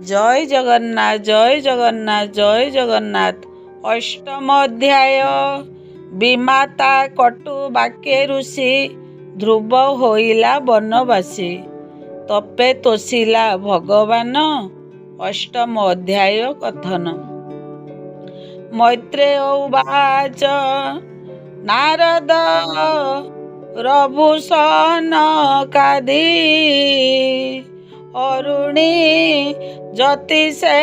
जय जगन्नाथ जय जगन्नाथ जय जगन्नाथ। अष्टम अध्याय। विमाता कटु बाक्ये ऋषि ध्रुव होइला बनवासी तपे तोषिला भगवान। अष्टम अध्याय कथन। मैत्रेय उवाच नारद रभूषण कादी अरुणी ज्योतिषे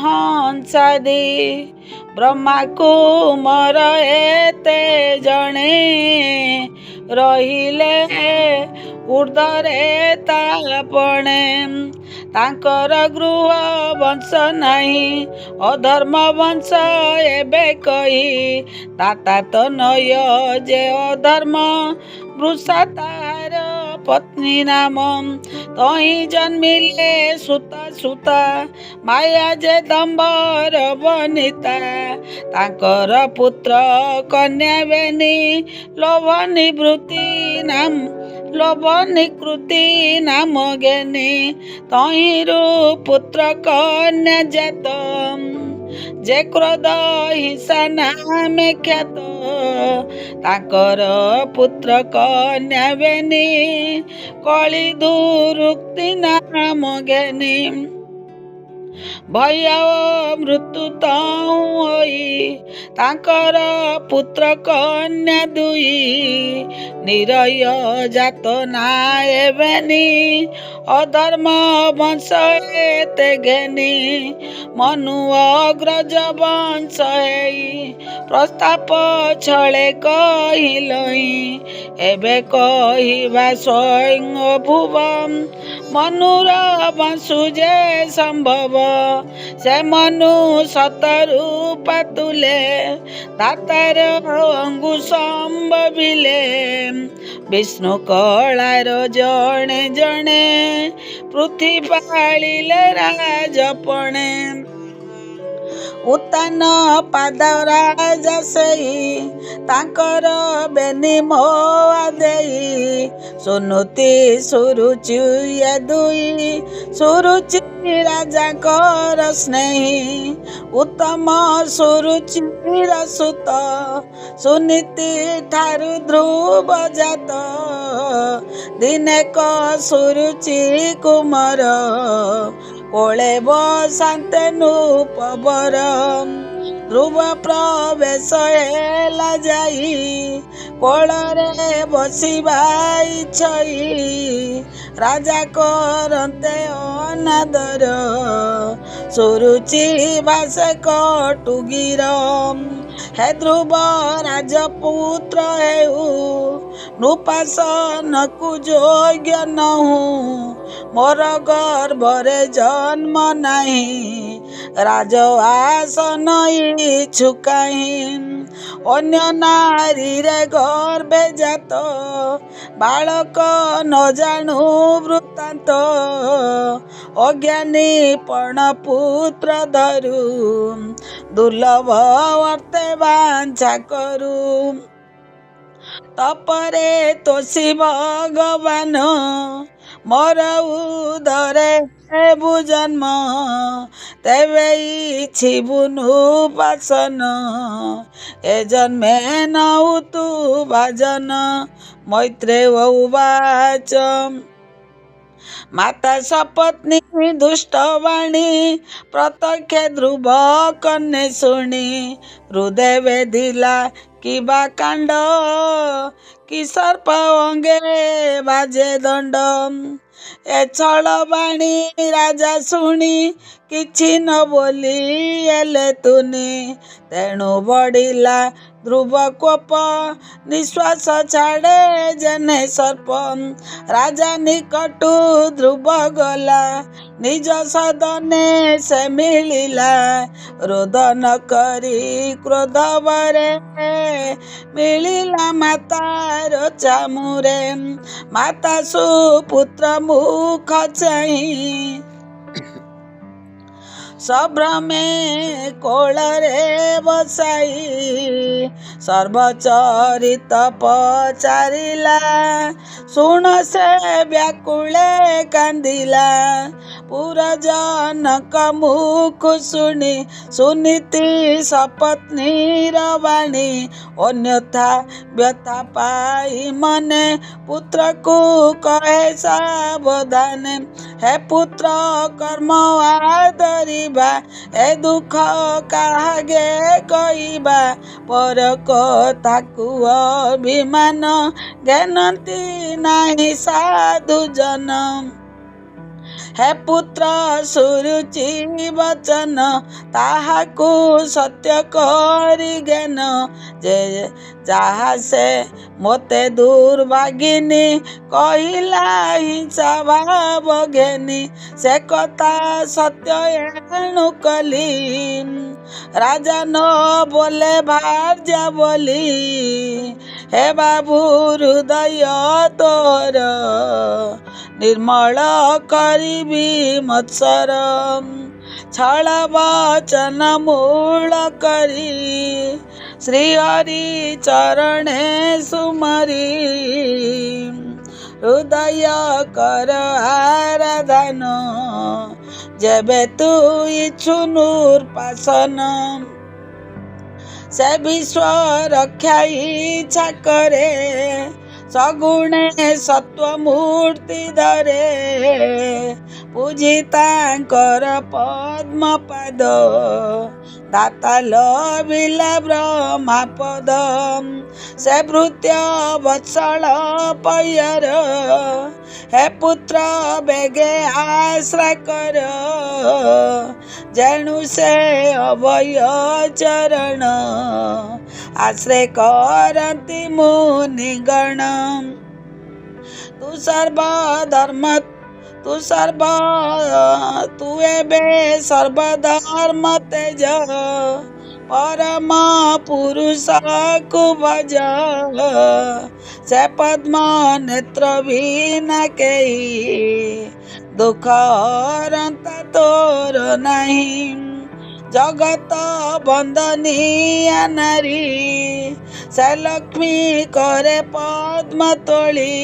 हंसादी ब्रह्मा कुमार एते जणे रहिले ऊर्ध्वरे तापणे तांकर गृह वंश नहीं अधर्म वंश एबे कही दाता तो नय जे अधर्म वृषा तार पत्नी नाम तही जन्मिले सुता सुता माया जे दंबर बनिता तांकर पुत्र कन्या बेनी लोभ निवृत्ति नाम लोभ निकृति नाम ज्ञानी तहिरु पुत्र कन्या जात जे क्रोध हिंसा नामे ख्यात ताकर पुत्र कन्या बेनी कଳି दुरुक्ति नाम ज्ञानी भय मृत्यु तई तांकर पुत्र कन्या दुई निरय जात नाएबेनी अधर्म वंश एते ज्ञानी मनु अग्रज वंश प्रस्ताप छले कहिलई एबे कहिबा स्वयं भुव मनुर वंशु जे संभव से मनु सतरूप तुले दातार अंगु संभविले विष्णु कलार जणे जणे पृथ्वी पालिले राजपणे उत्तान पाद राजा सेई तांकर बेनी मोआ देई सुनुति सुरुचि दुई सुरुचि राजा कर स्नेही उत्तम सुरुचि सुत सुनीति ठारु ध्रुव जात दिने क सुरुचि कुमार कोले बसांतेनु पबर ध्रुव प्रवेश हेला जाई कोଳରେ बसिबा इच्छई राजा करते अनादर सुरुचि भाषे कटुगिर हे ध्रुव राजपुत्र हेउ नृपासन कु योग्य नहु मोर गर्भरे जन्म नाही राज आसन इच्छुकाही अन्य नारी रे गर्भे जात बालक न जाणु वृत्तांत अज्ञानी पण पुत्र धरु दुर्लभ वर्ते वांछा करू तपरे तोषी भगवान मोर उदरे हेबु जन्म तेबे इच्छिबुनु पासन ए जन्मे नहु तु भाजन मैत्रेय उवाच माता सपत्नी दुष्टवाणी प्रत्यक्ष ध्रुव कन्ने शुणी हृदय वेदिला किबा कांड कि सर्प अंगे बाजे दंड ए छल बाणी राजा शुणी किछि न बोली एले तुनी तेणु बढ़िला ध्रुव कोप निश्वास छाड़े जने सर्प राजा निकटु ध्रुव गला निज सदने से मिलिला रोदन करी क्रोध बरे मिलिला मातार चामुरे माता सुपुत्र मुख चाही सभ्रमे कोଳରେ ବସାଇ ସର୍ବଚରିତ ପଚାରିଲା, ଶୁଣ ସେ ବ୍ୟାକୁଳେ କାନ୍ଦିଲା। ପୁରଜନକ ମୁଖ ଶୁଣି ସୁନୀତି ସପତ୍ନୀର ବାଣୀ, ଅନ୍ୟଥା ବ୍ୟଥା ପାଇ ମନେ ପୁତ୍ରକୁ କହେ ସାବଧାନେ। ହେ ପୁତ୍ର କର୍ମ ଆଦରିବା, ଏ ଦୁଃଖ କାହାଗେ କହିବା। ପର କଥାକୁ ଅଭିମାନ, ଜ୍ଞାନନ୍ତି ନାହିଁ ସାଧୁଜନ। ହେ ପୁତ୍ର ସୁରୁଚି ବଚନ, ତାହାକୁ ସତ୍ୟ କରି ଜ୍ଞାନ। ଯେ ଯାହା ସେ ମୋତେ ଦୁର୍ଭାଗିନୀ, କହିଲା ହିଂସା ଭାବ ଘେନି। ସେ କଥା ସତ୍ୟ ଏଣୁ କଲି, ରାଜା ନ ବୋଲେ ଭାର୍ଯ୍ୟା ବୋଲି। ହେ ବାବୁ ହୃଦୟ ତୋର, ନିର୍ମଳ କରିବି ମତ୍ସର। ଛଳ ବଚନ ମୂଳ କରି, ଶ୍ରୀହରି ଚରଣେ ସୁମରି। ହୃଦୟ କର ଆରାଧନ, ଯେବେ ତୁ ଇଚ୍ଛୁ ନୃପାସନ। ସେ ବିଶ୍ୱ ରକ୍ଷା ଇଚ୍ଛା କରେ, ସଗୁଣେ ସତ୍ୱ ମୂର୍ତ୍ତି ଧରେ। ପୂଜି ତାଙ୍କର ପଦ୍ମ ପାଦ, ଦାତା ଲଭିଲା ବ୍ରହ୍ମାପଦ। ସେ ଭୃତ୍ୟ ବତ୍ସଳ ପୟର, ହେ ପୁତ୍ର ବେଗେ ଆଶ୍ରା କର। ଯେଣୁ ସେ ଅଭୟ ଚରଣ, ଆଶ୍ରୟ କରନ୍ତି ମୁନିଗଣ। ତୁ ଏବେ ସର୍ବଧର୍ମ ତେଜ, ପରମ ପୁରୁଷକୁ ଭଜ। ସେ ପଦ୍ମ ନେତ୍ର ବିନା କେହି, ଦୁଃଖ ହରନ୍ତା ତୋର ନାହିଁ। ଜଗତ ବନ୍ଦନିଆ ନାରୀ, ସେ ଲକ୍ଷ୍ମୀ କରେ ପଦ୍ମ ତୋଳି।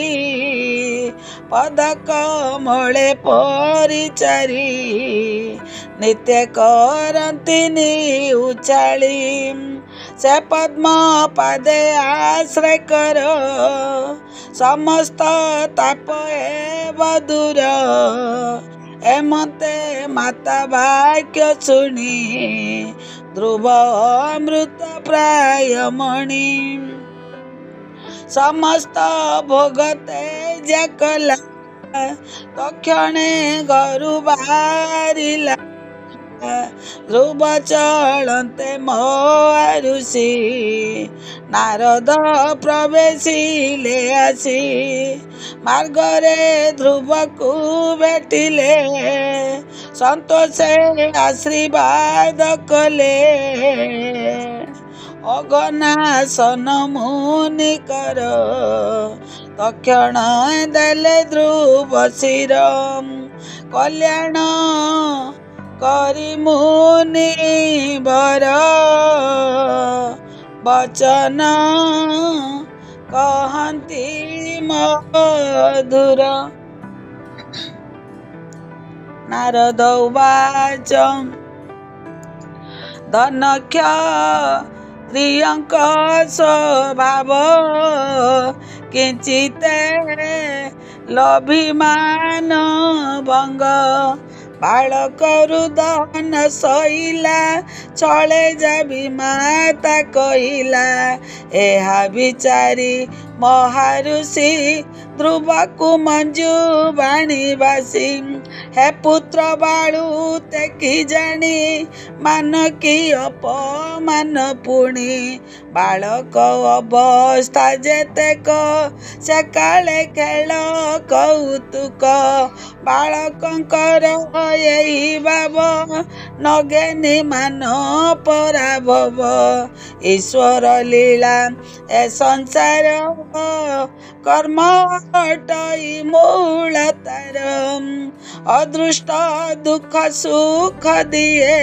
ପଦ କମଳେ ପରିଚାରି, ନିତ୍ୟ କରନ୍ତିନି ଉଚାଳି। ସେ ପଦ୍ମ ପାଦେ ଆଶ୍ରୟ କର, ସମସ୍ତ ତାପ ହେବ ଦୂର। ଏମତେ ମାତା ବାକ୍ୟ ଶୁଣି, ଧ୍ରୁବ ଅମୃତ ପ୍ରାୟ ମଣି। ସମସ୍ତ ଭୋଗ ତ୍ୟାଜ କଲା, ତକ୍ଷଣେ ଘରୁ ବାହାରିଲା। ଧ୍ରୁବ ଚଳନ୍ତେ ମହାରୁଷି, ନାରଦ ପ୍ରବେଶିଲେ ଆସି। ମାର୍ଗରେ ଧ୍ରୁବକୁ ଭେଟିଲେ, ସନ୍ତୋଷେ ଆଶୀର୍ବାଦ କଲେ। ଅଘନାଶନ ମୁନିକର, ତକ୍ଷଣ ଦେଲେ ଧ୍ରୁବ ଶିର। କଲ୍ୟାଣ କରି ମୁନି ବର, ବଚନ କହନ୍ତି ମଧୁର। ନାରଦ ଉବାଚ, ଧନକ୍ଷତ୍ରିୟଙ୍କ ସ୍ୱଭାବ, କିଞ୍ଚିତେ ଲଭିମାନ ଭଙ୍ଗ। ବାଳକ ରୁଦନ ସଇଲା, ଛଳେ ଯାବି ମାତା କହିଲା। ଏହା ବିଚାରି ମହାରୁଷି, ଧ୍ରୁବକୁ ମଞ୍ଜୁ ବାଣୀ ବାସି। ହେ ପୁତ୍ର ବାଳୁ ତେକି ଜାଣି, ମାନ କି ଅପମାନ ପୁଣି। ବାଳକ ଅବସ୍ଥା ଯେତେକ, ସେ କାଳେ ଖେଳ କୌତୁକ। ବାଳକଙ୍କର ଏହି ଭାବ, ନଗେନି ମାନ ପରାଭବ। ଈଶ୍ୱର ଲୀଳା ଏ ସଂସାର କର୍ମ ଅଟଇ ମୂଳ ତାର। ଅଦୃଷ୍ଟ ଦୁଃଖ ସୁଖ ଦିଏ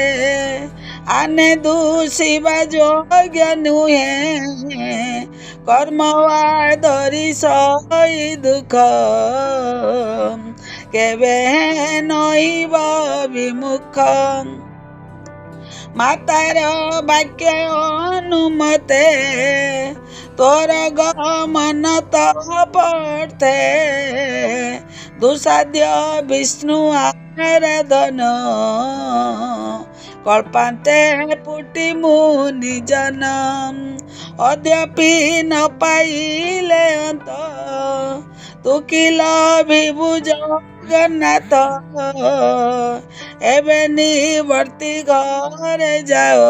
ଆନେ ଦୂଷିବା ଯୋଗ୍ୟ ନୁହେଁ। କର୍ମ ଧରି ସହି ଦୁଃଖ କେବେ ନଇବ ବିମୁଖ। ମାତାର ବାକ୍ୟ ଅନୁମତେ ତୋର ଗମନ ତପର୍ଥେ। ଦୁଃସାଧ୍ୟ ବିଷ୍ଣୁ ଆରାଧନ କଳ୍ପାନ୍ତେ ପୁଟି ମୁନି ଜନ। ଅଦ୍ୟପି ନ ପାଇଲେ ଅନ୍ତ ତୁ କି ଲଭିବୁ ଜଗନ୍ନାଥ। ଏବେ ନିବର୍ତ୍ତି ଘରେ ଯାଅ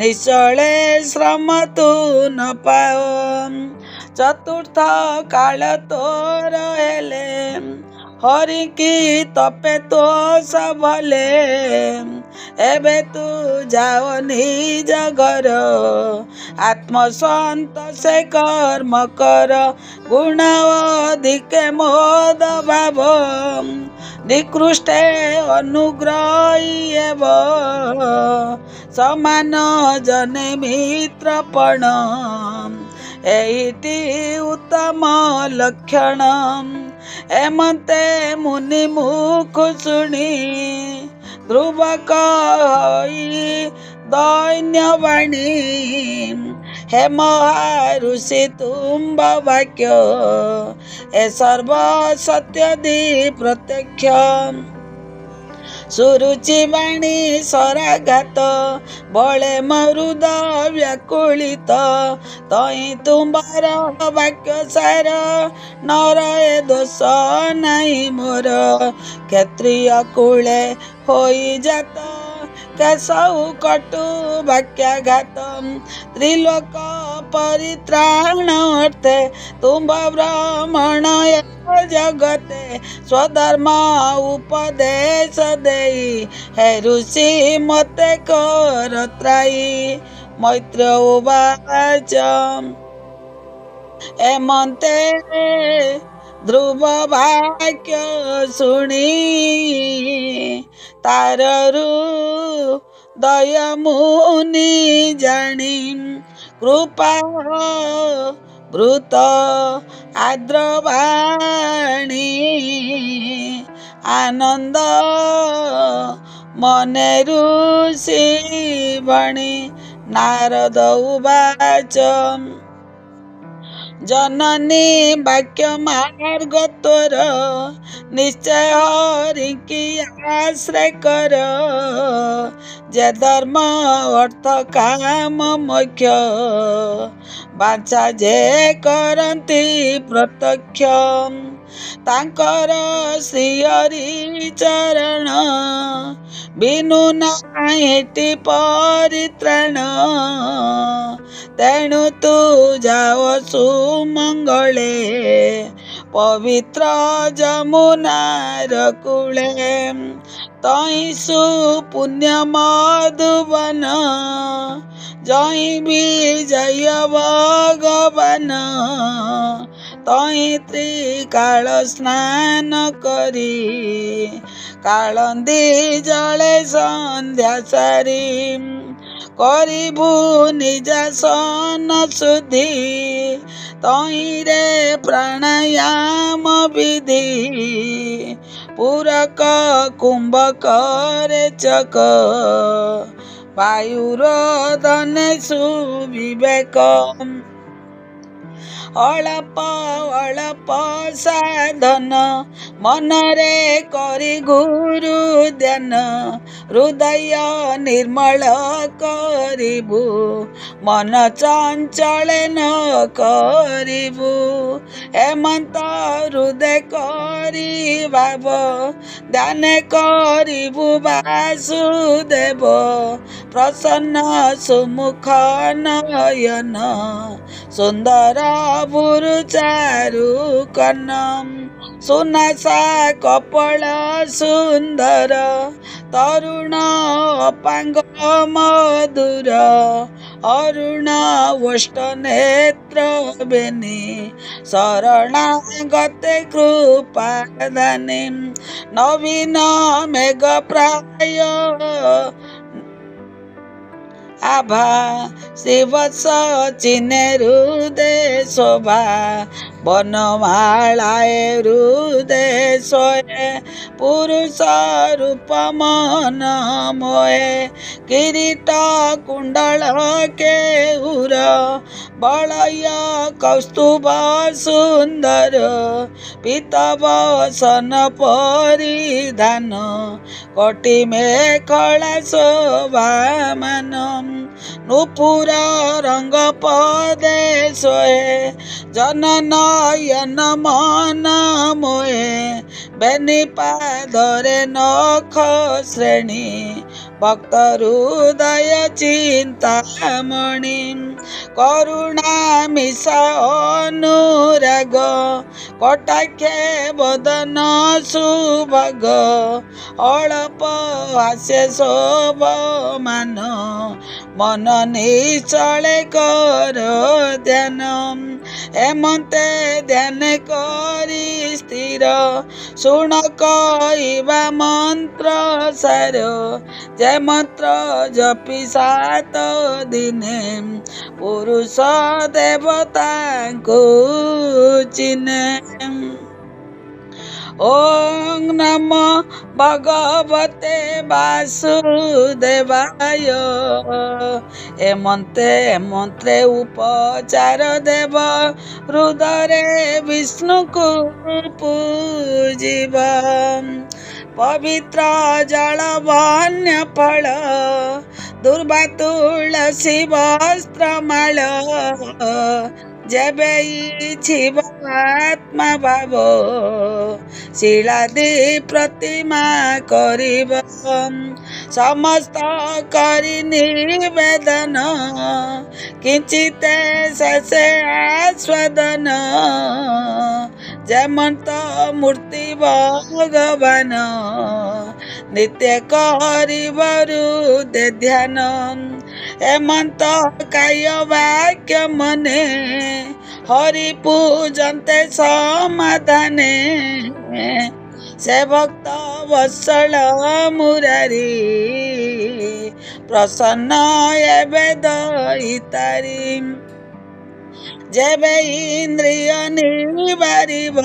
ନିଶ୍ଚଳେ ଶ୍ରମ ତୁ ନ ପାଅ। ଚତୁର୍ଥ କାଳ ତୋର ହେଲେ ହରି କି ତପେ ତୋଷ ଭଲେ। ଏବେ ତୁ ଯାଅ ନିଜ ଘର ଆତ୍ମ ସନ୍ତୋଷେ କର୍ମ କର। ଗୁଣ ଅଧିକେ ମୋଦ ଭାବ ନିକୃଷ୍ଟେ ଅନୁଗ୍ରହୀ ହେବ। ସମାନ ଜନେ ମିତ୍ରପଣ ଏଇଟି ଉତ୍ତମ ଲକ୍ଷଣ। ଏମନ୍ତେ ମୁନି ମୁଖ ଶୁଣି ଧ୍ରୁବ କହି ଦୈନ୍ୟବାଣୀ। ହେ ମହାଋଷି ତୁମ୍ଭ ବାକ୍ୟ ଏ ସର୍ବ ସତ୍ୟଦି ପ୍ରତ୍ୟକ୍ଷ। ସୁରୁଚି ବାଣୀ ସରାଘାତ ବଳେ ମରୁଦ ବ୍ୟାକୁଳିତ। ତଇ ତୁମ୍ଭର ବାକ୍ୟ ସାର ନର ଏ ଦୋଷ ନାହିଁ ମୋର। କ୍ଷତ୍ରିୟ କୁଳେ ହୋଇ ଜାତ କେଶଉ କଟୁ ବାକ୍ୟାଘାତ। ତ୍ରିଲୋକ ପରିତ୍ରାଣ ଅର୍ଥେ ତୁମ୍ଭ ଭ୍ରମଣ ଜଗତେ। ସ୍ୱଧର୍ମ ଉପଦେଶ ଦେଇ ହେ ଋଷି ମତେ କର ତ୍ରାଇ। ମୈତ୍ର ଉବାଚ ଏମନ୍ତେ ଧ୍ରୁବ ବାକ୍ୟ ଶୁଣି ତାରରୁ ଦୟ ମୁନି ଜାଣି। କୃପା ବୃତ ଆଦ୍ରବାଣୀ ଆନନ୍ଦ ମନେ ଋଷି ବାଣୀ। ନାରଦ ଉବାଚ ଜନନୀ ବାକ୍ୟ ମାର୍ଗ ତୋର ନିଶ୍ଚୟ ହରିକି ଆଶ୍ରୟ କର। ଯେ ଧର୍ମ ଅର୍ଥ କାମ ମୋକ୍ଷ ବାଞ୍ଚା ଯେ କରନ୍ତି ପ୍ରତ୍ୟକ୍ଷ। ତାଙ୍କର ଶ୍ରୀ ହରି ଚରଣ ବିନୁ ନାହିଁଟି ପରିତ୍ରାଣ। ତେଣୁ ତୁ ଯାଅ ସୁମଙ୍ଗଳେ ପବିତ୍ର ଯମୁନାର କୂଳେ। ତହିଁ ସୁପୁଣ୍ୟ ମଧୁବନ ଜହିଁ ବିଜୟ ଭଗବାନ। ତହିଁ ତ୍ରିକାଳ ସ୍ନାନ କରି କାଳନ୍ଦୀ ଜଳେ ସନ୍ଧ୍ୟା ସାରି। କରିବୁ ନିଜାସନ ଶୁଦ୍ଧି ତହିଁରେ ପ୍ରାଣାୟାମ ବିଧି। ପୁରକ କୁମ୍ଭକରେ ଚକ ବାୟୁରୋଧନେ ସୁବିବେକ। ଅଳପ ଅଳପ ସାଧନ ମନରେ କରି ଗୁରୁ ଧ୍ୟାନ। ହୃଦୟ ନିର୍ମଳ କରିବୁ ମନ ଚଞ୍ଚଳେ ନ କରିବୁ। ଏମନ୍ତ ହୃଦୟ କରି ଭାବ ଧ୍ୟାନ କରିବୁ ବାସୁଦେବ। ପ୍ରସନ୍ନ ସୁମୁଖ ନୟନ ସୁନ୍ଦର ଭୁରୁ ଚାରୁ କନ। ସୁନାସା କପଳ ସୁନ୍ଦର ତରୁଣ ଅପାଙ୍ଗ ମଧୁର ଅରୁଣ ଓଷ୍ଠ ନେତ୍ର ବେନି ଶରଣାଗତେ କୃପାଦାନୀ ନବୀନ ମେଘ ପ୍ରାୟ आभा शिवस चिने हृदय शोभा बनमालाए हृदय सोए पुरुष रूप मन मोए किरीट कुंडल केहुर बलय कौस्तुभ सुंदर पीतवसन परिधान कोटि मेखला शोभा मान नूपुर रंग पदे सोए जन नयन मन मोए बेनी पादरे नख श्रेणी भक्त हृदय चिंतामणि करुणा मिशा अनुराग कटाक्षे बदन सुभग अल्प हास्य शोभमान मन निश्चले कर ध्यान एमते ध्यान करी स्थिर शुण कहवा मंत्र सार जय मंत्र जपि 7 दिने पुरुष देवता को चिन्हे। ओम नमो भगवते वासुदेवाय मंत्रे उपचार देव हृदय विष्णु को पूजिब पवित्र जल वन्य फल दुर्वा तुलसी वस्त्रमाल जेबे इच्छिब आत्मा भाव शिलादि प्रतिमा करिब समस्त करि निवेदन किंचिते शेषे आस्वादन जयमंत मूर्ति भगवान नित्य करिबरु दे ध्यान एमंत काय वाक्य मने हरि पूजन्ते समाधाने से भक्त वत्सल मुरारी प्रसन्न एबे दयितारी जेबे इंद्रिय निबारिब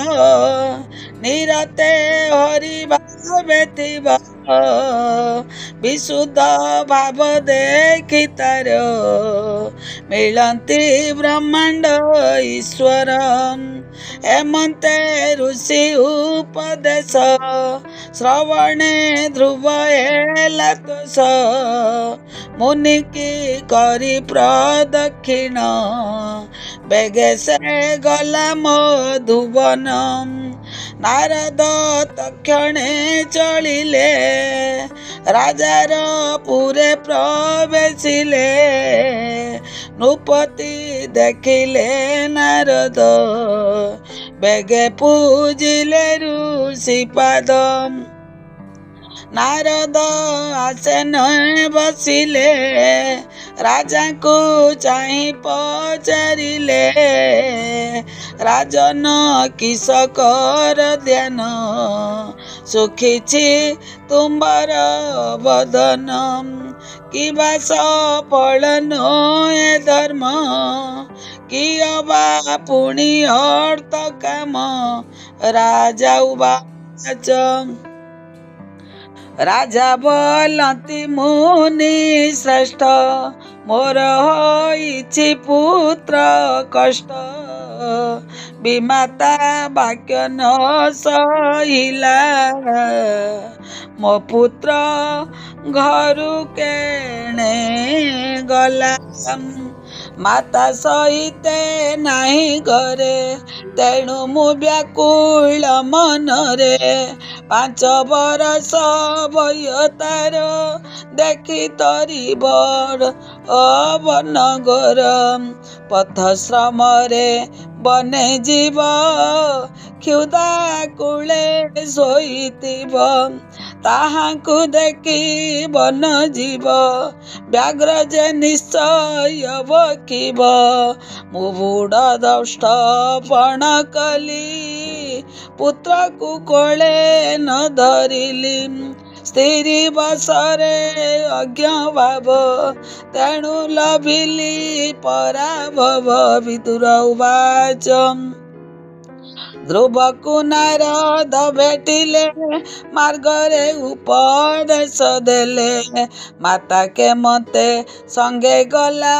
निरते हरि भावे थिब विशुद्ध भाव देखि तार मिलंती ब्रह्मांड ईश्वर एमंते ऋषि उपदेश श्रवणे ध्रुव एला तोष मुनि की करी प्रदक्षिण बेगे से गला मधुवन नारद तक्षणे चलिले राजार पुरे प्रवेशिले नृपति देखिले नारद बेगे पूजिले ऋषि पाद नारद आसन बसिले राजा को चाहि पचारिले राजन किस कर ध्यान सुखिछि तुम्बर बदन कि बास फल नोए धर्म कि अबा पुणी अर्थ काम राजा उवाच राजा बोलती मुनि श्रेष्ठ मोर होइछि पुत्र कष्ट विमाता वाक्य न सहिला मो पुत्र घरु केणे गला माता सहिते नाही घरे तेणु मु व्याकुल मनरे 5 बरस भय तार देखि तरी बड़ अवन गोर पथ श्रमरे ବନେ ଯିବ କ୍ଷୁଧା କୂଳେ ଶୋଇଥିବ, ତାହାଙ୍କୁ ଦେଖି ବନ ଯିବ ବ୍ୟାଘ୍ର ଯେ ନିଶ୍ଚୟ ବକିବ। ମୁଁ ବୁଢ଼ ଦଷ୍ଟ ପଣ କଲି, ପୁତ୍ରକୁ କୋଳେ ନ ଧରିଲି। ସ୍ତ୍ରୀ ବସରେ ଅଜ୍ଞ ଭାବ, ତେଣୁ ଲଭିଲି ପରାଭବ। ବିଦୁର ଉବାଚ ଧ୍ରୁବକୁ ନାରଦ ଭେଟିଲେ, ମାର୍ଗରେ ଉପଦେଶ ଦେଲେ। ମାତା କେମତେ ସଙ୍ଗେ ଗଲା,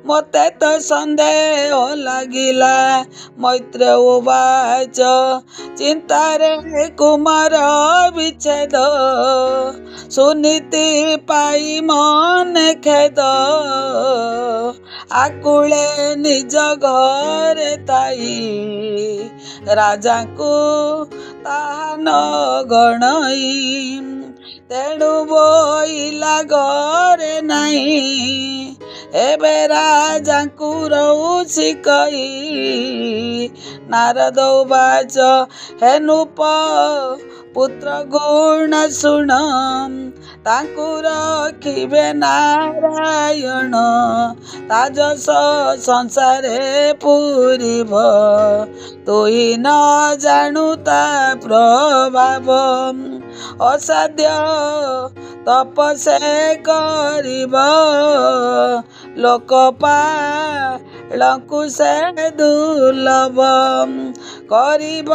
ମୋତେ ତ ସନ୍ଦେହ ଲାଗିଲା। ମୈତ୍ରେୟ ଉବାଚ ଚିନ୍ତାରେ କୁମାର ବିଚ୍ଛେଦ, ସୁନୀତି ପାଇ ମନେ ଖେଦ। ଆକୁଳେ ନିଜ ଘରେ ଥାଇ, ରାଜାଙ୍କୁ ତାହା ନ ଗଣଇ। ତେଣୁ ବୋଇଲା ଘରେ ନାହିଁ, ଏବେ ରାଜାଙ୍କୁ ରହୁଛି କହି। ନାରଦ ଉବାଚ ହେ ନୃପ ପୁତ୍ର ଗୁଣ ଶୁଣ, ତାଙ୍କୁ ରଖିବେ ନାରାୟଣ। ତା ଯଶ ସଂସାରେ ପୂରିବ, ତୁହି ନ ଜାଣୁ ତା ପ୍ରଭାବ। ଅସାଧ୍ୟ ତପସ୍ୟା କରିବ, ଲୋକପାଳଙ୍କୁ ସେ ଦୁର୍ଲଭ। କରିବ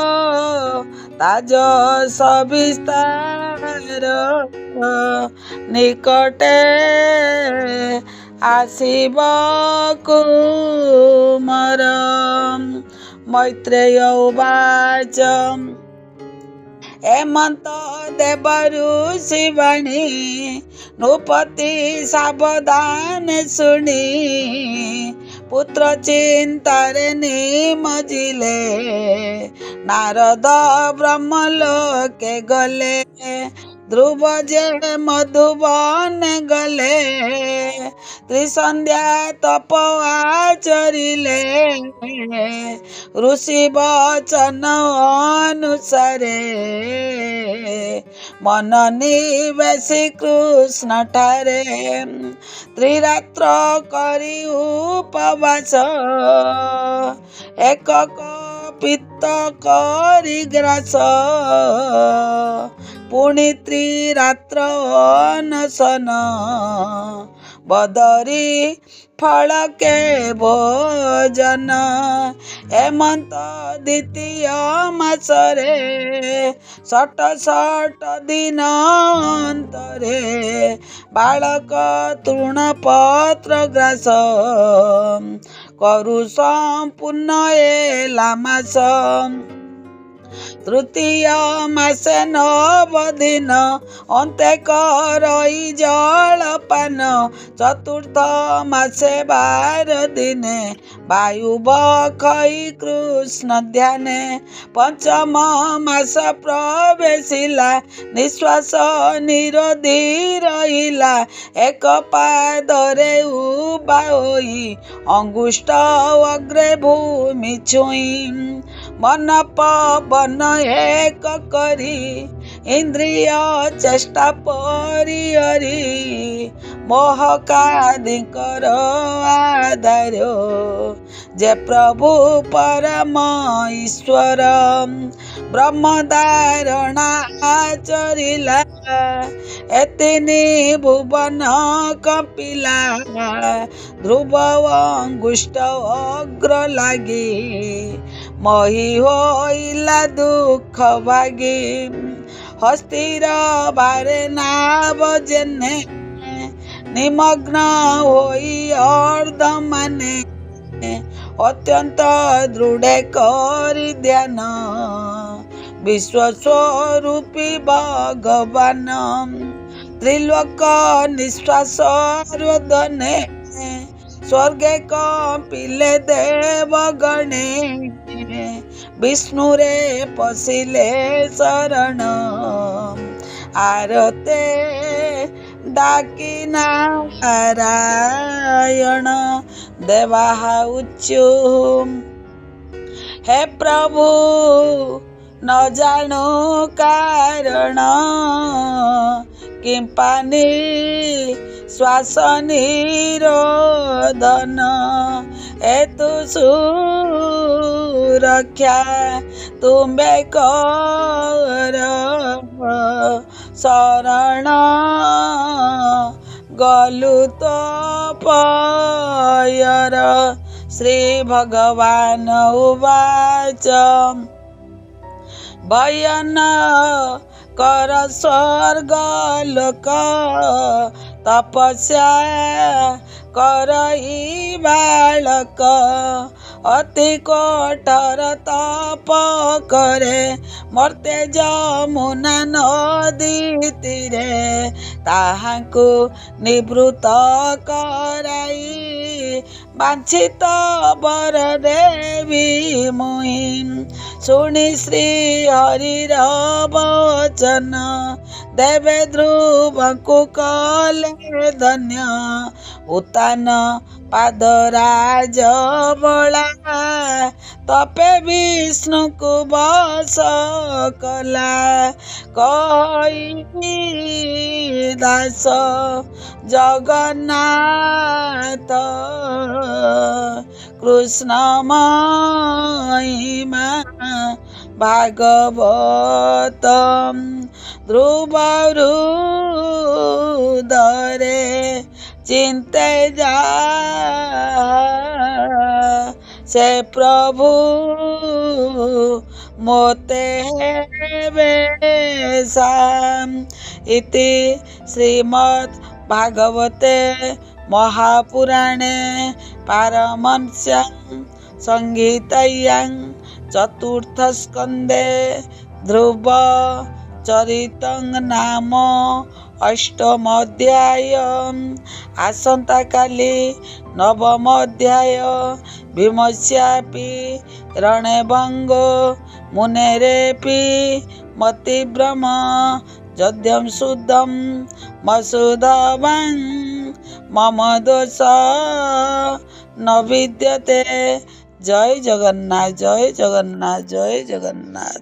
ତା ଯଶ ବିସ୍ତାର, ନିକଟେ ଆସିବ କୁମାର। ମୈତ୍ରେୟ ଉବାଚ ଏମନ୍ତ ଦେବ ଋଷି ବାଣୀ, ନୃପତି ସାବଧାନ ଶୁଣି। ପୁତ୍ର ଚିନ୍ତାରେ ନିମଜିଲେ, ନାରଦ ବ୍ରହ୍ମଲୋକେ ଗଲେ। ଧ୍ରୁବ ଯେ ମଧୁବନ ଗଲେ, ତ୍ରିସନ୍ଧ୍ୟା ତପ ଆଚରିଲେ। ଋଷି ବଚନ ଅନୁସାରେ, ମନ ନିବେଶି କୃଷ୍ଣ ଠାରେ। ତ୍ରିରାତ୍ର କରି ଉପବାସ, ଏକକ ପିତ୍ତ କରି ଗ୍ରାସ। ପୁଣି ତ୍ରିରାତ୍ର ଅନଶନ, ବଦରି ଫଳକେ ଭୋଜନ। ହେମନ୍ତ ଦ୍ୱିତୀୟ ମାସରେ, ଷଟ ଦିନ ଅନ୍ତରେ। ବାଳକ ତୃଣ ପତ୍ର ଗ୍ରାସ, କରୁ ସମ୍ପୂର୍ଣ୍ଣ ଏଲା ମାସ। ତୃତୀୟ ମାସେ 9 ଦିନ, ଅନ୍ତେ କରଇ ଜଳପାନ। ଚତୁର୍ଥ ମାସେ 12 ଦିନେ, ବାୟୁ ବଖଇ କୃଷ୍ଣ ଧ୍ୟାନେ। ପଞ୍ଚମ ମାସ ପ୍ରବେଶିଲା, ନିଶ୍ୱାସ ନିରୋଧି ରହିଲା। ଏକ ପାଦରେ ଉଭା ହୋଇ, ଅଙ୍ଗୁଷ୍ଠ ଅଗ୍ରେ ଭୂମି ଛୁଇଁ। ମନ ପବନ ଏକ କରି, ଇନ୍ଦ୍ରିୟ ଚେଷ୍ଟା ପରିହରି। ମୋହକାଦିଙ୍କର ଆଧାର, ଯେ ପ୍ରଭୁ ପରମ ଈଶ୍ୱର। ବ୍ରହ୍ମ ଧାରଣା ଆଚରିଲା, ଏତିନି ଭୁବନ କମ୍ପିଲା। ଧ୍ରୁବ ଅଙ୍ଗୁଷ୍ଠ ଅଗ୍ର ଲାଗି, ମହି ହୋଇଲା ଦୁଃଖ ଭାଗି। ହସ୍ତିର ବାରେ ନାବ ଜେନେ, ନିମଗ୍ନ ହୋଇ ଅର୍ଦ୍ଧମାନେ। ଅତ୍ୟନ୍ତ ଦୃଢ଼ କରି ଧ୍ୟାନ, ବିଶ୍ୱସ୍ୱରୂପୀ ଭଗବାନ। ତ୍ରିଲୋକ ନିଶ୍ୱାସ ରୋଦନେ, ସ୍ୱର୍ଗେ କମ୍ପିଲେ ଦେବଗଣେ। ବିଷ୍ଣୁରେ ପଶିଲେ ଶରଣ, ଆରତେ ଡାକି ନାରାୟଣ। ଦେବାଃ ଉଚୁ हे प्रभु न जाणु कारण किंपा श्वास निरोधन हेतु सुरक्षा तुम्हें कर शरण गलु तो पयर श्री भगवान उवाच भयन कर स्वर्ग लोक तपस्या कर बालक अति कठोर तप करे मर्त्य जमुना नदी तीरे ताहाकु निवृत्त कराई वांछित वर देवी मुहि शुणी श्री हरिर वचन देवे ध्रुव को कले धन्य उत्तान पादराज बला तपे विष्णु को बस कला कई दास जगन्नाथ कृष्ण महिमा भागवत ध्रुव हृदरे चिंते जा से प्रभु मोते वेशाम इति श्रीमद् भागवते महापुराणे पारमहंस्यां संहितायां चतुर्थ स्कंदे ध्रुव चरितं नाम अष्टम अध्याय आसंता काली नवम अध्याय भीमस्यापि रणभंगो मुनेरेपि मतिभ्रम जद्यं शुद्धं मसुधवं मम दोष न विद्यते। जय जगन्नाथ जय जगन्नाथ जय जगन्नाथ।